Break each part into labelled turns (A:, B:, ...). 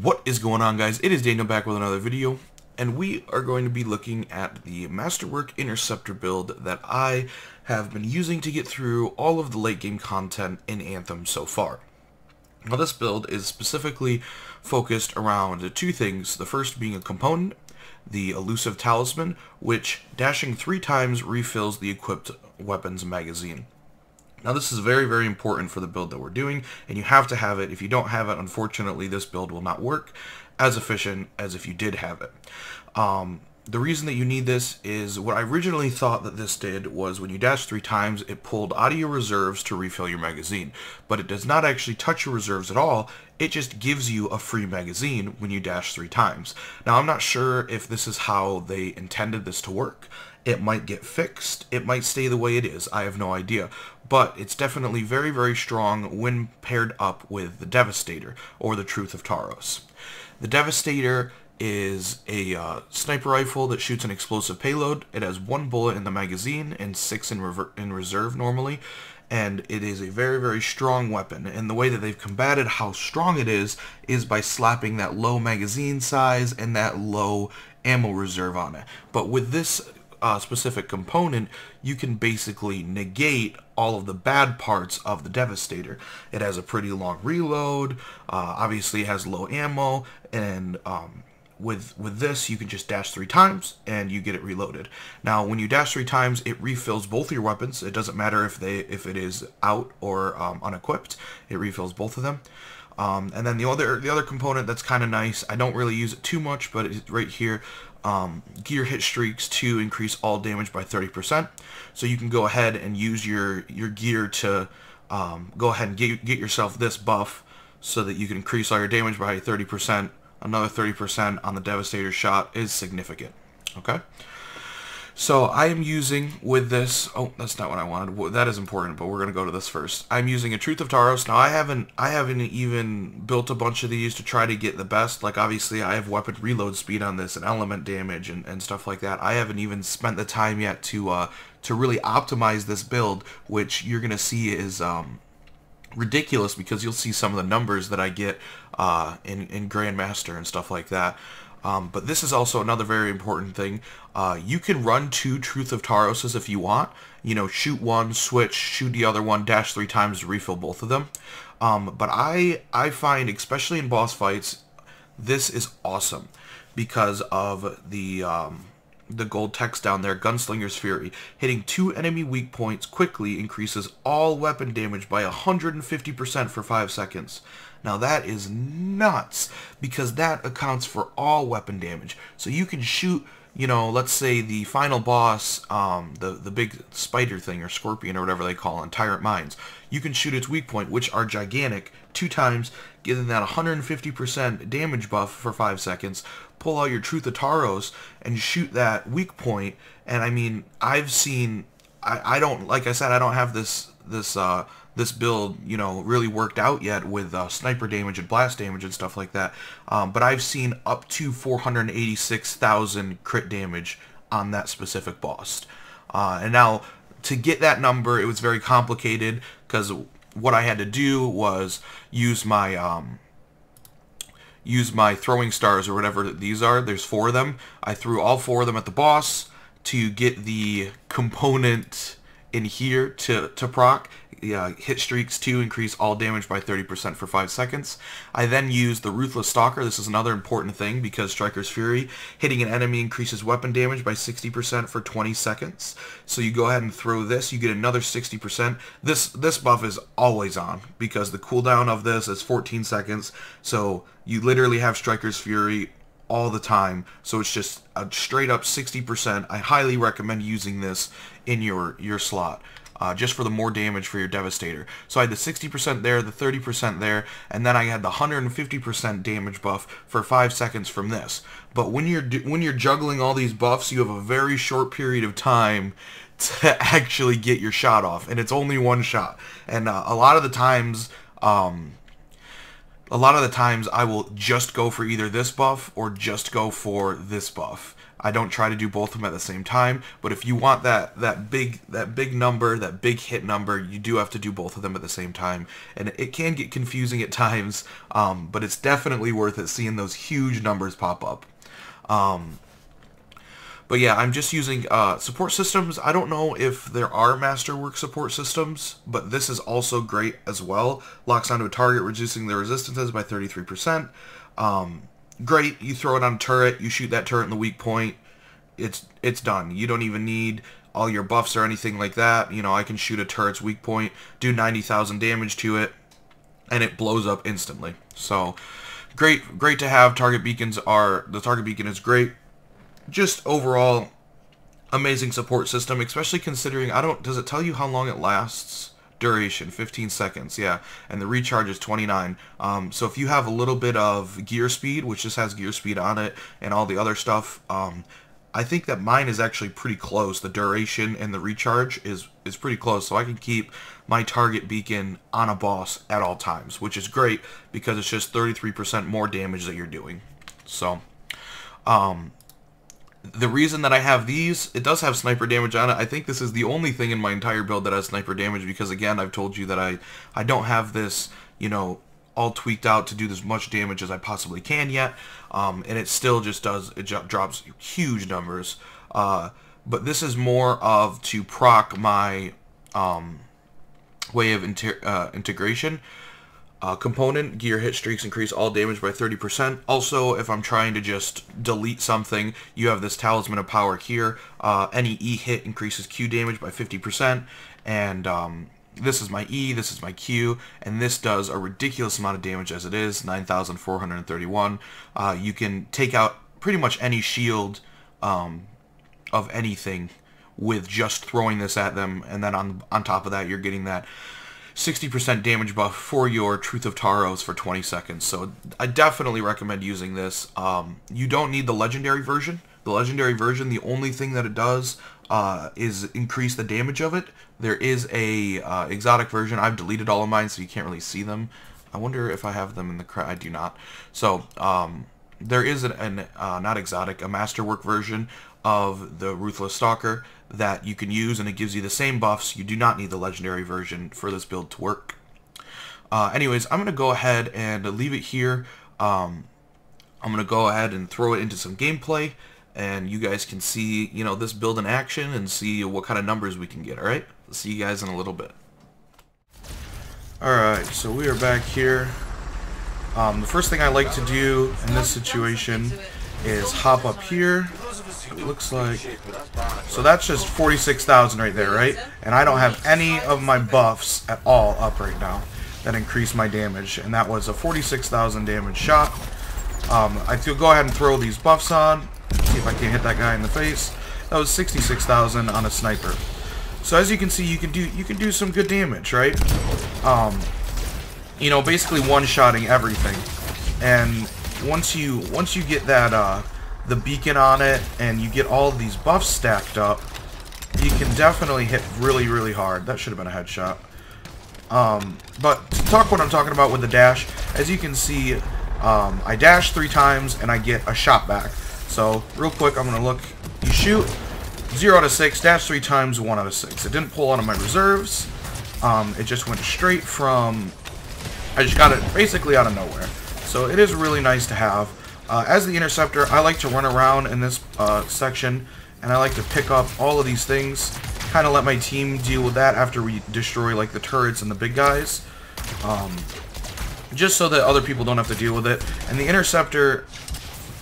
A: What is going on, guys? It is Daniel back with another video, and we are going to be looking at the Masterwork Interceptor build that I have been using to get through all of the late game content in Anthem so far. Now, this build is specifically focused around two things, the first being a component, the Elusive Talisman, which dashing 3 times refills the equipped weapon's magazine. Now, this is very, very important for the build that we're doing, and you have to have it. If you don't have it, unfortunately, this build will not work as efficient as if you did have it. The reason that you need this is what I originally thought that this did was when you dash 3 times, it pulled out of your reserves to refill your magazine. But it does not actually touch your reserves at all. It just gives you a free magazine when you dash 3 times. Now, I'm not sure if this is how they intended this to work. It might get fixed. It might stay the way it is. I have no idea. But it's definitely very, very strong when paired up with the Devastator, or the Truth of Tarsis. The Devastator is a sniper rifle that shoots an explosive payload. It has 1 bullet in the magazine and 6 in reserve normally. And it is a very, very strong weapon. And the way that they've combated how strong it is by slapping that low magazine size and that low ammo reserve on it. But with this specific component, you can basically negate all of the bad parts of the Devastator. It has a pretty long reload, obviously it has low ammo, and with this you can just dash 3 times and you get it reloaded. Now, when you dash 3 times, it refills both your weapons. It doesn't matter if it is out or unequipped. It refills both of them. And then the other component that's kind of nice, I don't really use it too much, but it's right here. Gear hit streaks to increase all damage by 30%. So you can go ahead and use your gear to go ahead and get yourself this buff so that you can increase all your damage by 30%. Another 30% on the Devastator shot is significant. Okay? So I am using with this, oh, that's not what I wanted. Well, that is important, but we're going to go to this first. I'm using a Truth of Tarsis. Now, I haven't even built a bunch of these to try to get the best. Like, obviously, I have weapon reload speed on this and element damage and stuff like that. I haven't even spent the time yet to really optimize this build, which you're going to see is ridiculous because you'll see some of the numbers that I get in Grandmaster and stuff like that. But this is also another very important thing. You can run 2 Truth of Tarsis if you want. You know, shoot one, switch, shoot the other one, dash 3 times to refill both of them. But I find, especially in boss fights, this is awesome because of the gold text down there, Gunslinger's Fury. Hitting 2 enemy weak points quickly increases all weapon damage by 150% for 5 seconds. Now that is nuts, because that accounts for all weapon damage. So you can shoot, you know, let's say the final boss, the big spider thing, or scorpion, or whatever they call it, Tyrant Mines. You can shoot its weak point, which are gigantic, 2 times, getting that 150% damage buff for 5 seconds. Pull out your Truth of Tarsis and shoot that weak point. And I mean, I've seen, I don't, like I said, I don't have this build, you know, really worked out yet with sniper damage and blast damage and stuff like that. But I've seen up to 486,000 crit damage on that specific boss. And now, to get that number, it was very complicated because what I had to do was use my throwing stars, or whatever these are. There's 4 of them. I threw all 4 of them at the boss to get the component in here to proc. Hit streaks to increase all damage by 30% for 5 seconds. I then used the Ruthless Stalker. This is another important thing because Striker's Fury, hitting an enemy increases weapon damage by 60% for 20 seconds. So you go ahead and throw this, you get another 60%. This buff is always on because the cooldown of this is 14 seconds. So you literally have Striker's Fury all the time. So it's just a straight up 60%. I highly recommend using this in your slot. Just for the more damage for your Devastator. So I had the 60% there, the 30% there, and then I had the 150% damage buff for 5 seconds from this. But when you're juggling all these buffs, you have a very short period of time to actually get your shot off, and it's only 1 shot. And a lot of the times, a lot of the times I will just go for either this buff or just go for this buff. I don't try to do both of them at the same time, but if you want that big number, that big hit number, you do have to do both of them at the same time, and it can get confusing at times, but it's definitely worth it seeing those huge numbers pop up. But yeah, I'm just using support systems. I don't know if there are Masterwork support systems, but this is also great as well. Locks onto a target, reducing their resistances by 33%. Great, you throw it on a turret, you shoot that turret in the weak point, it's done. You don't even need all your buffs or anything like that. You know, I can shoot a turret's weak point, do 90,000 damage to it, and it blows up instantly. So, great to have. The target beacon is great. Just overall, amazing support system, especially considering, does it tell you how long it lasts? Duration, 15 seconds, yeah, and the recharge is 29. So if you have a little bit of gear speed, which just has gear speed on it, and all the other stuff, I think that mine is actually pretty close. The duration and the recharge is pretty close, so I can keep my target beacon on a boss at all times, which is great because it's just 33% more damage that you're doing. So, the reason that I have these, it does have sniper damage on it. I think this is the only thing in my entire build that has sniper damage because, again, I've told you that I don't have this, you know, all tweaked out to do as much damage as I possibly can yet. And it still just does, it drops huge numbers. But this is more of to proc my way of integration. Component, gear hit streaks increase all damage by 30%. Also, if I'm trying to just delete something, you have this Talisman of Power here. Any E hit increases Q damage by 50%. And this is my E, this is my Q, and this does a ridiculous amount of damage as it is, 9,431. You can take out pretty much any shield of anything with just throwing this at them, and then on top of that, you're getting that 60% damage buff for your Truth of Taros for 20 seconds. So I definitely recommend using this. You don't need the legendary version. The legendary version, the only thing that it does is increase the damage of it. There is a exotic version. I've deleted all of mine, so you can't really see them. I wonder if I have them in the I do not. So there is not exotic, a masterwork version of the Ruthless Stalker that you can use, and it gives you the same buffs. You do not need the legendary version for this build to work. Anyways, I'm going to go ahead and leave it here. I'm going to go ahead and throw it into some gameplay, and you guys can see, you know, this build in action and see what kind of numbers we can get, alright? I'll see you guys in a little bit. Alright, so we are back here. The first thing I like to do in this situation is hop up here. It looks like, so that's just 46,000 right there, right? And I don't have any of my buffs at all up right now that increase my damage, and that was a 46,000 damage shot. I feel go ahead and throw these buffs on, see if I can hit that guy in the face. That was 66,000 on a sniper. So as you can see, you can do some good damage, right? You know, basically one-shotting everything. And once you get that the beacon on it, and you get all of these buffs stacked up, you can definitely hit really, really hard. That should have been a headshot. But to talk what I'm talking about with the dash, as you can see, I dash 3 times and I get a shot back. So real quick, I'm gonna look. You shoot 0 out of 6, dash 3 times, 1 out of 6. It didn't pull out of my reserves. It just went straight from. I just got it basically out of nowhere. So it is really nice to have. As the Interceptor, I like to run around in this section, and I like to pick up all of these things, kind of let my team deal with that after we destroy like the turrets and the big guys, just so that other people don't have to deal with it. And the Interceptor,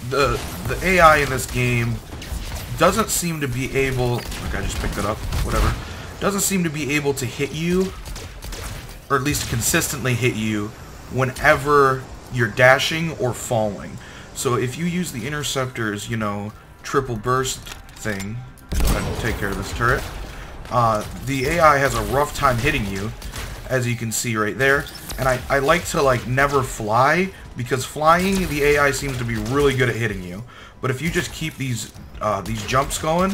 A: the AI in this game doesn't seem to be able, like I just picked it up, whatever, doesn't seem to be able to hit you, or at least consistently hit you, whenever you're dashing or falling. So if you use the Interceptor's, you know, triple burst thing, go ahead and take care of this turret, the AI has a rough time hitting you, as you can see right there. And I like to, like, never fly, because flying, the AI seems to be really good at hitting you. But if you just keep these jumps going,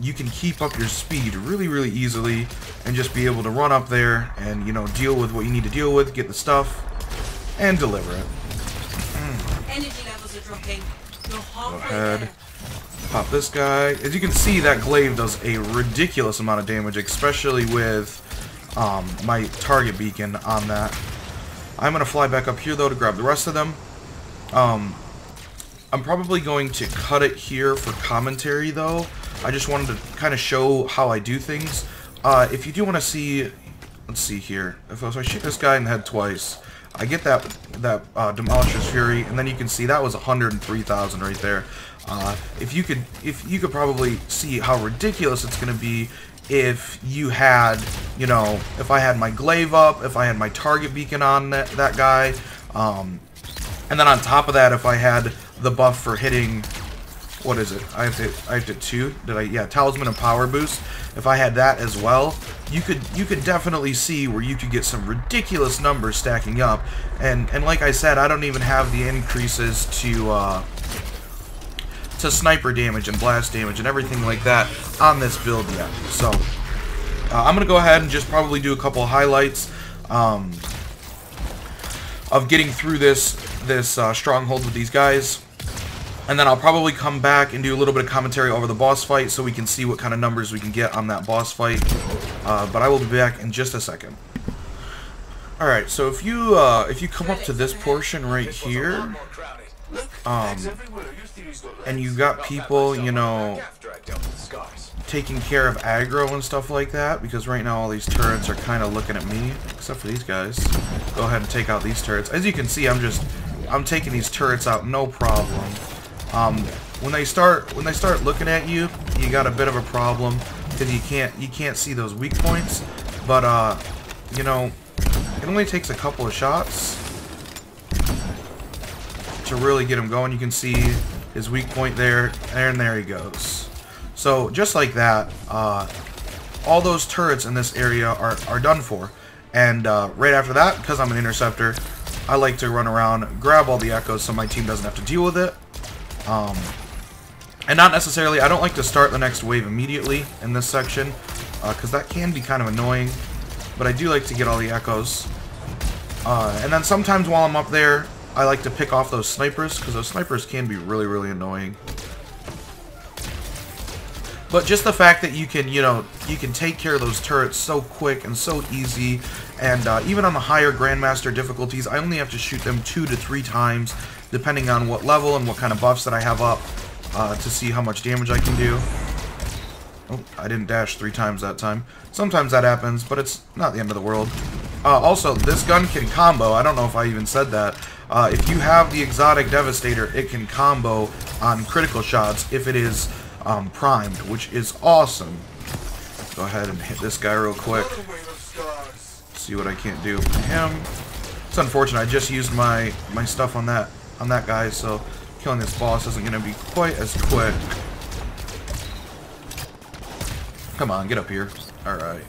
A: you can keep up your speed really, really easily, and just be able to run up there and, you know, deal with what you need to deal with, get the stuff. and deliver it.
B: Energy levels are dropping. You're
A: Go
B: halfway
A: ahead.
B: there.
A: Pop this guy. As you can see, that glaive does a ridiculous amount of damage, especially with my target beacon on that. I'm going to fly back up here, though, to grab the rest of them. I'm probably going to cut it here for commentary, though. I just wanted to kind of show how I do things. If you do want to see... Let's see here. If I shoot this guy in the head twice, I get that Demolisher's Fury, and then you can see that was 103,000 right there. If you could probably see how ridiculous it's going to be if you had, you know, if I had my glaive up, if I had my target beacon on that guy, and then on top of that, if I had the buff for hitting, what is it? I have to 2. Yeah, Talisman and Power Boost. If I had that as well, you could definitely see where you could get some ridiculous numbers stacking up. And like I said, I don't even have the increases to sniper damage and blast damage and everything like that on this build yet. So I'm gonna go ahead and just probably do a couple of highlights of getting through this stronghold with these guys. And then I'll probably come back and do a little bit of commentary over the boss fight so we can see what kind of numbers we can get on that boss fight. But I will be back in just a second. Alright, so if you come up to this portion right here, and you got people, you know, taking care of aggro and stuff like that, because right now all these turrets are kind of looking at me, except for these guys. Go ahead and take out these turrets. As you can see, I'm taking these turrets out no problem. When they start looking at you, you got a bit of a problem because you can't see those weak points. But you know, it only takes a couple of shots to really get him going. You can see his weak point there, and there he goes. So just like that, all those turrets in this area are done for. And right after that, because I'm an interceptor, I like to run around, grab all the echoes so my team doesn't have to deal with it. And not necessarily, I don't like to start the next wave immediately in this section, because that can be kind of annoying. But I do like to get all the echoes. And then sometimes while I'm up there, I like to pick off those snipers, because those snipers can be really, really annoying. But just the fact that you can, you know, you can take care of those turrets so quick and so easy, and even on the higher Grandmaster difficulties, I only have to shoot them 2 to 3 times, depending on what level and what kind of buffs that I have up, to see how much damage I can do. Oh, I didn't dash 3 times that time. Sometimes that happens, but it's not the end of the world. Also, this gun can combo. I don't know if I even said that. If you have the Exotic Devastator, it can combo on critical shots if it is primed, which is awesome. Go ahead and hit this guy real quick. See what I can't do for him. It's unfortunate. I just used my stuff on that guy, so killing this boss isn't going to be quite as quick. Come on, get up here. All right.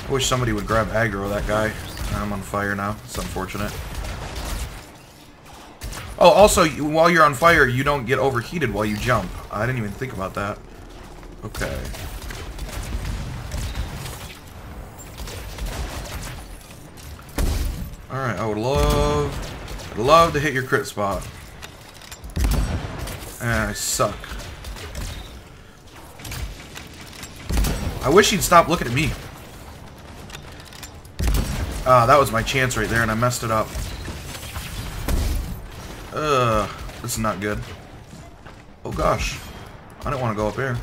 A: I wish somebody would grab aggro that guy. I'm on fire now. It's unfortunate. Oh, also, while you're on fire, you don't get overheated while you jump. I didn't even think about that. Okay. Alright, I'd love to hit your crit spot. I suck. I wish he'd stop looking at me. That was my chance right there, and I messed it up. This is not good. Oh gosh. I don't want to go up here.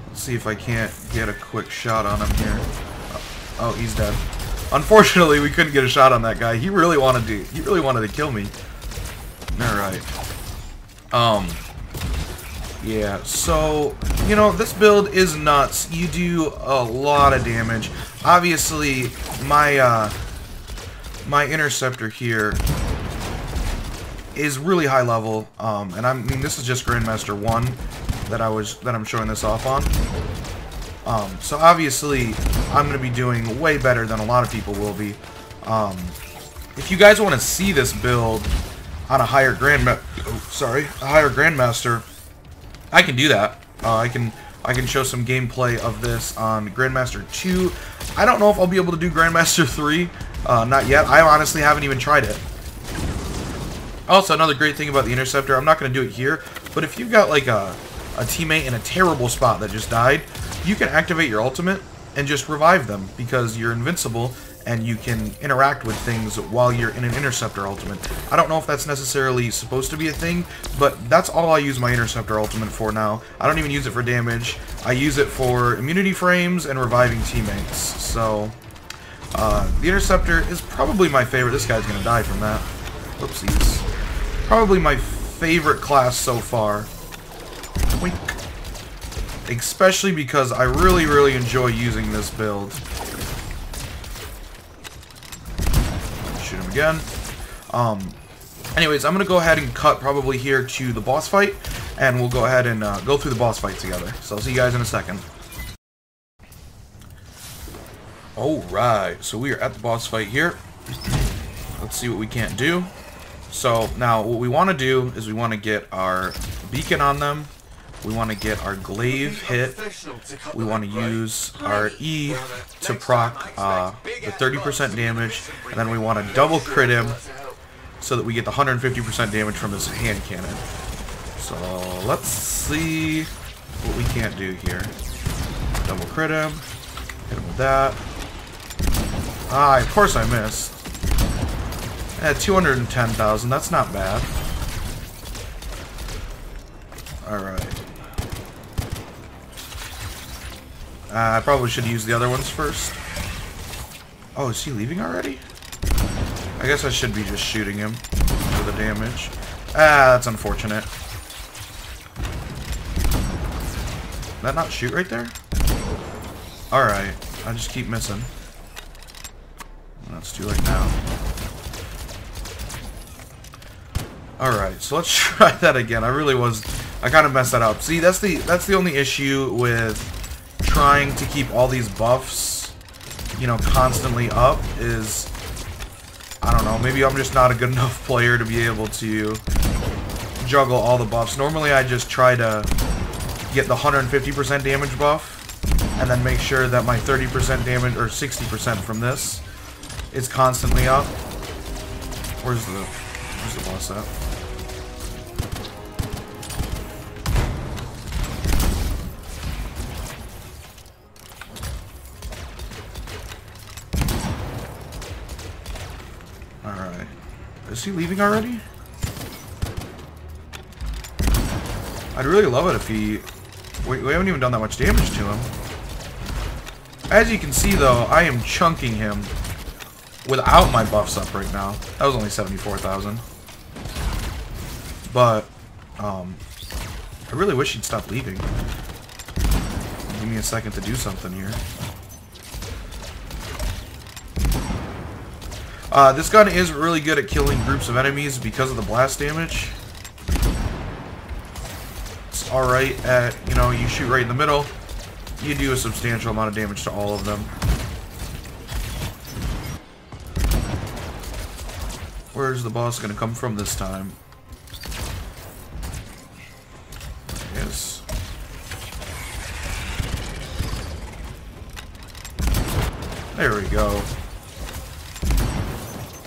A: Let's see if I can't get a quick shot on him here. Oh, he's dead. Unfortunately, we couldn't get a shot on that guy. He really wanted to kill me. Alright. Yeah, so, you know, this build is nuts. You do a lot of damage. Obviously, my interceptor here is really high level, and I mean, this is just Grandmaster 1 that I'm showing this off on. So obviously, I'm going to be doing way better than a lot of people will be. If you guys want to see this build on a higher Grandmaster, I can do that. I'll I can show some gameplay of this on Grandmaster 2. I don't know if I'll be able to do Grandmaster 3. Not yet. I honestly haven't even tried it. Also, another great thing about the Interceptor, I'm not going to do it here, but if you've got like a teammate in a terrible spot that just died, you can activate your ultimate and just revive them because you're invincible and you can interact with things while you're in an Interceptor ultimate. I don't know if that's necessarily supposed to be a thing, but that's all I use my Interceptor ultimate for now. I don't even use it for damage. I use it for immunity frames and reviving teammates. So, the Interceptor is probably my favorite. This guy's going to die from that. Oopsies. Probably my favorite class so far. Wink. Especially because I really enjoy using this build. Shoot him again. Anyways, I'm going to go ahead and cut probably here to the boss fight, and we'll go ahead and go through the boss fight together. So I'll see you guys in a second. Alright, so we are at the boss fight here. Let's see what we can't do. So now what we want to do is we want to get our beacon on them. We want to get our glaive hit. We want to use our E to proc the 30% damage, and then we want to double crit him so that we get the 150% damage from his hand cannon. So let's see what we can't do here. Double crit him. Hit him with that. Ah, of course I missed. 210,000. That's not bad. Alright. I probably should use the other ones first. Oh, is he leaving already? I guess I should be just shooting him for the damage. Ah, that's unfortunate. Did that not shoot right there? Alright. I just keep missing. That's too late now. Alright, so let's try that again. I kind of messed that up. See, that's the only issue with trying to keep all these buffs, you know, constantly up is, I don't know, maybe I'm just not a good enough player to be able to juggle all the buffs. Normally I just try to get the 150% damage buff and then make sure that my 30% damage or 60% from this is constantly up. Where's the boss at? Alright. Is he leaving already? I'd really love it if he... We haven't even done that much damage to him. As you can see, though, I am chunking him without my buffs up right now. That was only 74,000. But, I really wish he'd stop leaving. Give me a second to do something here. This gun is really good at killing groups of enemies because of the blast damage. It's alright at, you know, you shoot right in the middle, you do a substantial amount of damage to all of them. Where's the boss going to come from this time? Yes. There we go.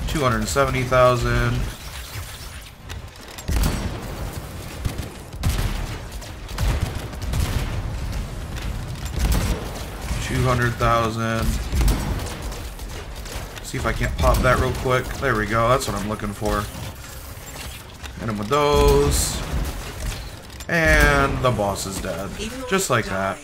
A: 270,000. $200,000. See if I can't pop that real quick. There we go. That's what I'm looking for. Hit him with those. And the boss is dead. Just like that.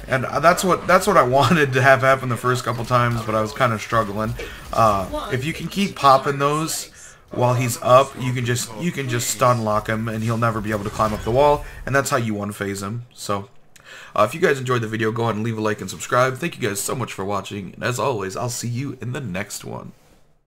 A: And that's what I wanted to have happen the first couple times, but I was kind of struggling. If you can keep popping those while he's up, you can just stun lock him, and he'll never be able to climb up the wall. And that's how you one-phase him. So, if you guys enjoyed the video, go ahead and leave a like and subscribe. Thank you guys so much for watching, and as always, I'll see you in the next one.